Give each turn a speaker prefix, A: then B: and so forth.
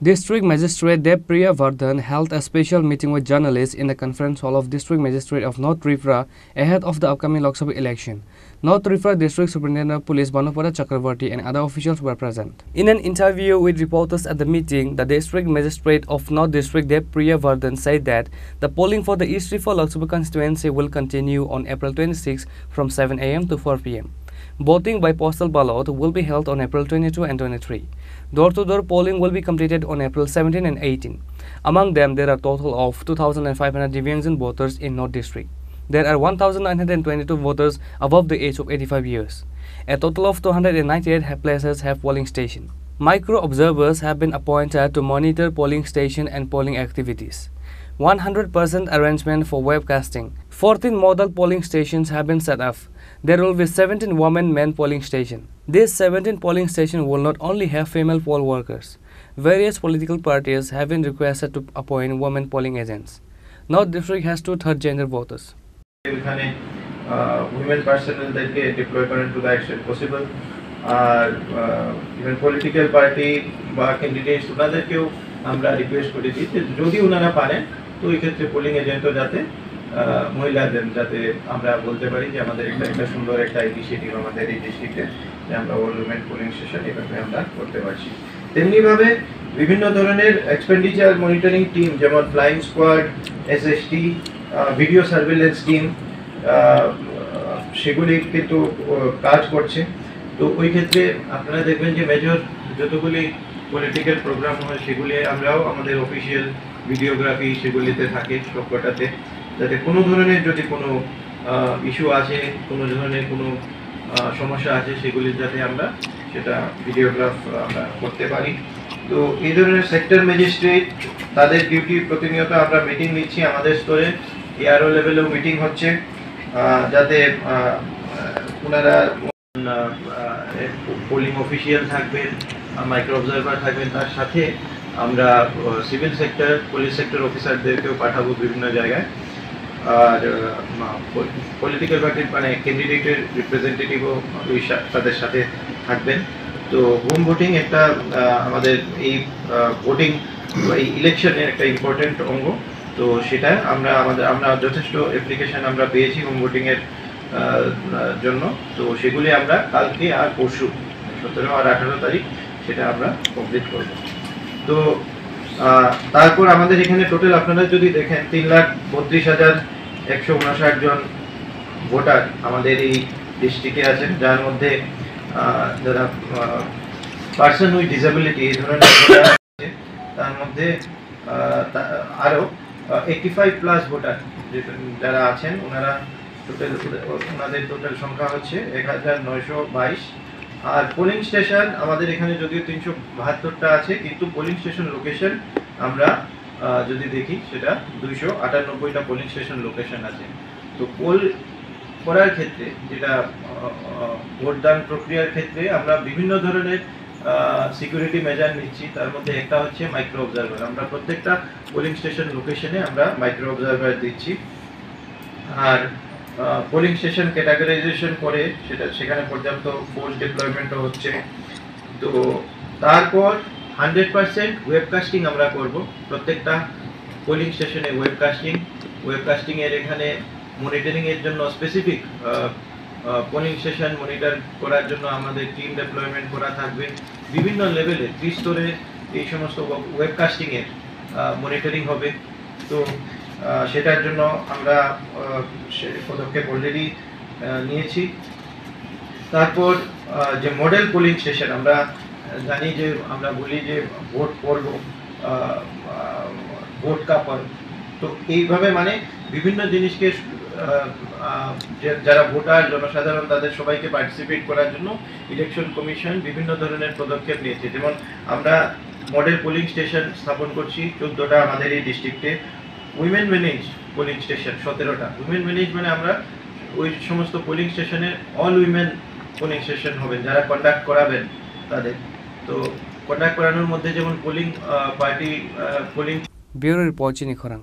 A: District Magistrate Devpriya Vardhan held a special meeting with journalists in the conference hall of District Magistrate of North Tripura ahead of the upcoming Lok Sabha election. North Tripura District Superintendent of Police Banupada Chakravarti and other officials were present. In an interview with reporters at the meeting, the District Magistrate of North District Devpriya Vardhan said that the polling for the East Tripura Lok Sabha constituency will continue on April 26 from 7 am to 4 pm. Voting by postal ballot will be held on April 22 and 23. Door-to-door polling will be completed on April 17 and 18. Among them, there are a total of 2,500 Divyangjan voters in North District. There are 1,922 voters above the age of 85 years. A total of 298 places have polling station. Micro-observers have been appointed to monitor polling station and polling activities. 100% arrangement for webcasting. 14 model polling stations have been set up. There will be 17 women-men polling stations. These 17 polling stations will not only have female poll workers. Various political parties have been requested to appoint women polling agents. North District has 2/3 gender voters.
B: Women personnel deploy to the extent possible. Even political party বা candidates ওনাদেরকেও আমরা request করেছি যে যদি ওনারা পারেন তো এই ক্ষেত্রে পোলিং এজেন্টও যাতে মহিলাদের যাতে আমরা বলতে পারি যে আমাদের একটা সুন্দর একটা ইনিশিয়েটিভ আমাদের এই ডিস্ট্রিক্টে যে আমরা অল উইমেন পোলিং স্টেশন এভাবে আমরা করতে পারছি। তেমনিভাবে বিভিন্ন ধরনের এক্সপেন্ডিচার মনিটরিং টিম যেমন flying squad, SST, video surveillance team সেগুলি কিন্তু কাজ করছে। তো ওই ক্ষেত্রে আপনারা দেখবেন যে মেজর যতগুলি পলিটিক্যাল প্রোগ্রাম হয় সেগুলি আমরাও আমাদের অফিসিয়াল ভিডিওগ্রাফি সেগুলিতে থাকে সবকটাতে, যাতে কোনো ধরনের যদি কোনো ইস্যু আছে, কোনো ধরনের কোনো সমস্যা আছে সেগুলি যাতে আমরা সেটা ভিডিওগ্রাফ আমরা করতে পারি। তো এই ধরনের সেক্টর ম্যাজিস্ট্রেট তাদের ডিউটি প্রতিনিয়ত আমরা মিটিং নিচ্ছি, আমাদের স্তরে এআরও লেভেলেও মিটিং হচ্ছে, যাতে ওনারা পোলিং অফিসিয়াল থাকবেন, মাইক্রো অবজারভার থাকবেন, তার সাথে আমরা সিভিল সেক্টর পুলিশ সেক্টর অফিসারদেরকেও পাঠাবো বিভিন্ন জায়গায়। আর পলিটিক্যাল পার্টির মানে ক্যান্ডিডেটের রিপ্রেজেন্টেটিভও তাদের সাথে থাকবেন। তো হোম ভোটিং একটা আমাদের এই ভোটিং এই ইলেকশনের একটা ইম্পর্টেন্ট অঙ্গ। তো সেটা আমরা যথেষ্ট অ্যাপ্লিকেশন আমরা পেয়েছি হোম ভোটিংয়ের জন্য। তো সেগুলি আমরা কালকে আর পরশু 17 আর 18 তারিখ সেটা আমরা কমপ্লিট করব। তো তারপর আমাদের এখানে টোটাল আপনারা যদি দেখেন 3,32,159 জন ভোটার আমাদের এই ডিস্ট্রিক্টে আছেন, যার মধ্যে যারা পার্সন উইথ ডিসেবিলিটি এই ধরনের ভোটার আছে, তার মধ্যে আরও 85+ ভোটার যারা আছেন ওনারা ওনাদের টোটাল সংখ্যা হচ্ছে 1922। আর পোলিং স্টেশন আমাদের এখানে যদিও 372টা আছে, কিন্তু পোলিং স্টেশন লোকেশন আমরা যদি দেখি সেটা 298টা পোলিং স্টেশন লোকেশন আছে। তো পোল করার ক্ষেত্রে যেটা ভোটদান প্রক্রিয়ার ক্ষেত্রে আমরা বিভিন্ন ধরনের সিকিউরিটি মেজার নিচ্ছি। তার মধ্যে একটা হচ্ছে মাইক্রো অবজারভার, আমরা প্রত্যেকটা পোলিং স্টেশন লোকেশনে আমরা মাইক্রো অবজারভার দিচ্ছি। আর পোলিং স্টেশন ক্যাটাগরাইজেশন করে সেখানে পর্যাপ্ত ফোর্স ডিপ্লয়মেন্টও হচ্ছে। তো তারপর 100% ওয়েবকাস্টিং আমরা করব প্রত্যেকটা পোলিং স্টেশনে। ওয়েবকাস্টিং এর এখানে মনিটরিং এর জন্য স্পেসিফিক পোলিং স্টেশন মনিটর করার জন্য আমাদের টিম ডিপ্লয়মেন্ট করা থাকবে। বিভিন্ন লেভেলে ত্রিস্তরে এই সমস্ত ওয়েবকাস্টিং এর মনিটরিং হবে। তো সেটার জন্য আমরা পদক্ষেপ অলরেডি নিয়েছি। তারপর যে মডেল পোলিং স্টেশন আমরা জানি যে আমরা বলি যে ভোট পড়ব ভোট কা পর্ব। তো এইভাবে মানে বিভিন্ন জিনিসকে যারা ভোটার জনসাধারণ তাদের সবাইকে পার্টিসিপেট করার জন্য ইলেকশন কমিশন বিভিন্ন ধরনের পদক্ষেপ নিয়েছে। যেমন আমরা মডেল পোলিং স্টেশন স্থাপন করছি 14টা আমাদের এই ডিস্ট্রিক্টে। উইমেন ম্যানেজ পোলিং স্টেশন 17টা। উইমেন ম্যানেজ মানে আমরা ওই সমস্ত পোলিং স্টেশনে অল উইমেন পোলিং স্টেশন হবেন যারা কন্ডাক্ট করাবেন তাদের। তো কন্ডাক্ট করানোর মধ্যে যেমন polling party polling
A: bureau report চিনি খরাং।